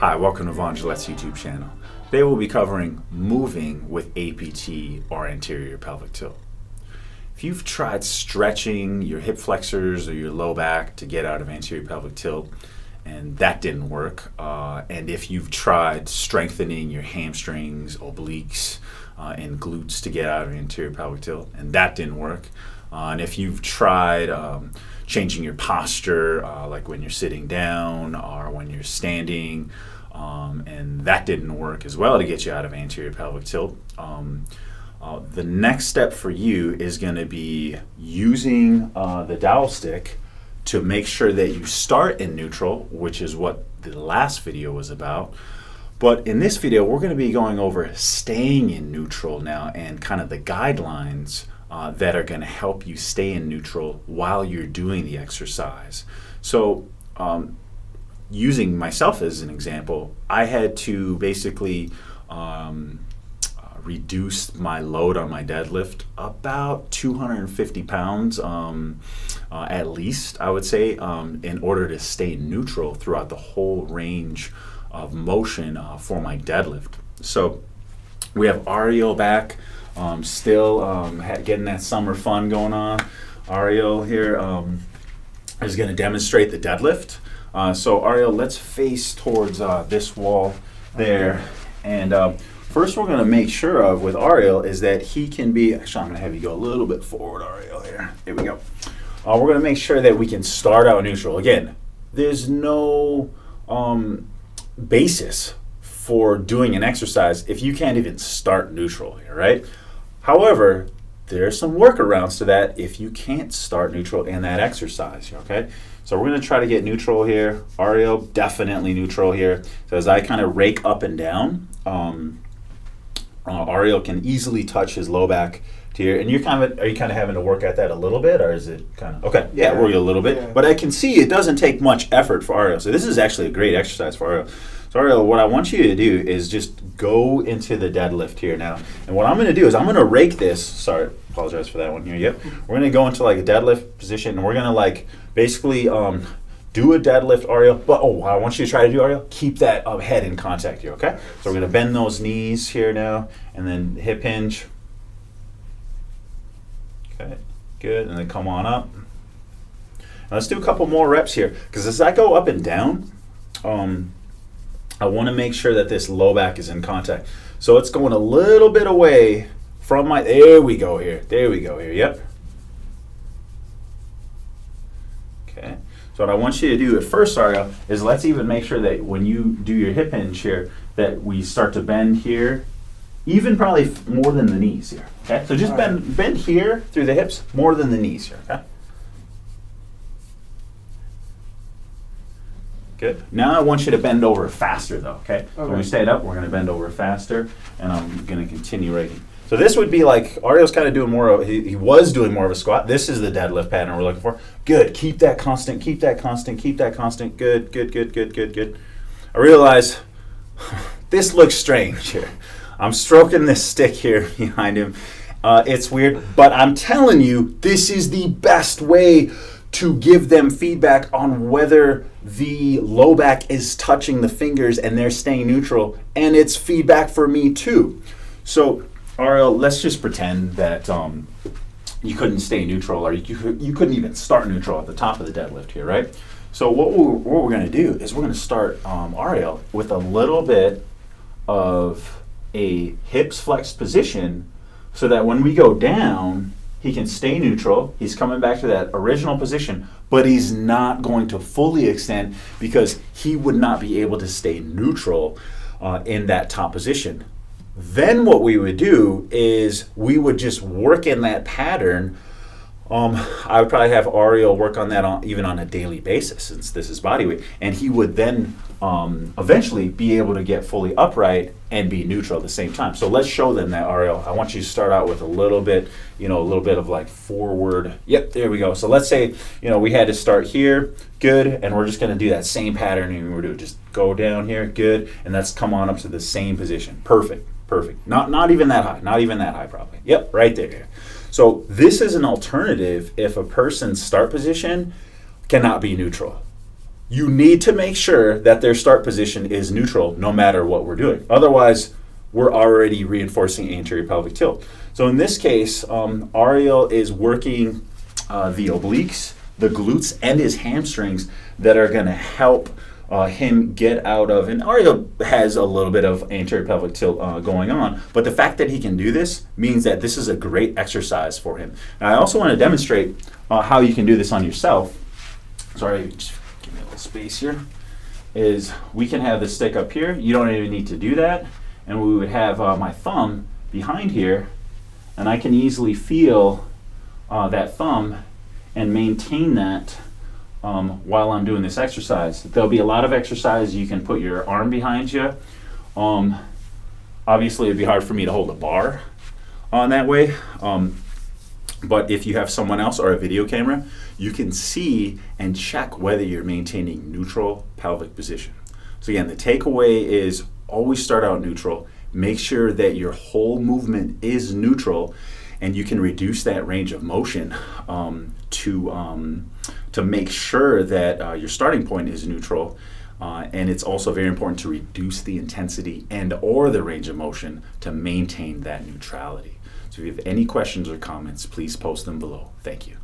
Hi, welcome to Vangelet's YouTube channel. Today we'll be covering moving with APT or anterior pelvic tilt. If you've tried stretching your hip flexors or your low back to get out of anterior pelvic tilt and that didn't work, and if you've tried strengthening your hamstrings, obliques, and glutes to get out of anterior pelvic tilt and that didn't work, and if you've tried changing your posture, like when you're sitting down or when you're standing, and that didn't work as well to get you out of anterior pelvic tilt, the next step for you is going to be using the dowel stick to make sure that you start in neutral, which is what the last video was about. But in this video, we're going to be going over staying in neutral now and kind of the guidelines that are going to help you stay in neutral while you're doing the exercise. So using myself as an example, I had to basically reduce my load on my deadlift about 250 pounds at least, I would say, in order to stay neutral throughout the whole range of motion for my deadlift. So we have Ariel back, still getting that summer fun going on. Ariel here is going to demonstrate the deadlift. So Ariel, let's face towards this wall there, and first we're going to make sure of with Ariel is that he can be, actually I'm going to have you go a little bit forward, Ariel, here. Here we go. We're going to make sure that we can start out neutral. Again, there's no basis for doing an exercise if you can't even start neutral here, right? However, there are some workarounds to that if you can't start neutral in that exercise, okay? So we're going to try to get neutral here. Ariel, definitely neutral here. So as I kind of rake up and down, Ariel can easily touch his low back to here. And are you kind of having to work at that a little bit, or is it kind of, okay, yeah, work a little bit. Yeah. But I can see it doesn't take much effort for Ariel. So this is actually a great exercise for Ariel. So Ariel, what I want you to do is just go into the deadlift here now. And what I'm going to do is I'm going to rake this. Sorry, apologize for that one here. Yep. We're going to go into like a deadlift position, and we're going to like basically do a deadlift, Ariel. But I want you to try to do, Ariel, keep that head in contact here, okay? So we're going to bend those knees here now, and then hip hinge. Okay, good. And then come on up. Now let's do a couple more reps here, because as I go up and down, I want to make sure that this low back is in contact. So it's going a little bit away from my, there we go here, yep. Okay, so what I want you to do at first, Ariel, is let's even make sure that when you do your hip hinge here, that we start to bend here, even probably more than the knees here, okay? So just bend here through the hips, more than the knees here, okay? Good. Now I want you to bend over faster though, okay? So when we stand up, we're going to bend over faster, and I'm going to continue raking. So this would be like, Ariel's kind of doing more of, he was doing more of a squat. This is the deadlift pattern we're looking for. Good. Keep that constant, keep that constant, keep that constant. Good, good, good, good, good, good. I realize this looks strange here. I'm stroking this stick here behind him. It's weird, but I'm telling you, this is the best way to give them feedback on whether the low back is touching the fingers and they're staying neutral, and it's feedback for me too. So Ariel, let's just pretend that you couldn't stay neutral, or you couldn't even start neutral at the top of the deadlift here, right? So what we're going to do is we're going to start Ariel with a little bit of a hips flexed position, so that when we go down, he can stay neutral. He's coming back to that original position, but he's not going to fully extend because he would not be able to stay neutral in that top position. Then what we would do is we would just work in that pattern. I would probably have Ariel work on that even on a daily basis, since this is body weight, and he would then eventually be able to get fully upright and be neutral at the same time. So let's show them that, Ariel. I want you to start out with a little bit of like forward. Yep, there we go. So let's say, we had to start here, good, and we're just going to do that same pattern, and we're going to just go down here, good, and let's come on up to the same position. Perfect. Not even that high, probably. Yep, right there. So this is an alternative if a person's start position cannot be neutral. you need to make sure that their start position is neutral no matter what we're doing. Otherwise, we're already reinforcing anterior pelvic tilt. So in this case, Ariel is working the obliques, the glutes, and his hamstrings that are going to help him get out of, and Ariel has a little bit of anterior pelvic tilt going on, but the fact that he can do this means that this is a great exercise for him. And I also want to demonstrate how you can do this on yourself. Sorry, just give me a little space here. Is we can have the stick up here. You don't even need to do that. And we would have my thumb behind here, and I can easily feel that thumb and maintain that while I'm doing this exercise. There'll be a lot of exercises you can put your arm behind you. Obviously, it'd be hard for me to hold a bar on that way. But if you have someone else or a video camera, you can see and check whether you're maintaining neutral pelvic position. So again, the takeaway is always start out neutral. Make sure that your whole movement is neutral, and you can reduce that range of motion to make sure that your starting point is neutral. And it's also very important to reduce the intensity and or the range of motion to maintain that neutrality. So if you have any questions or comments, please post them below. Thank you.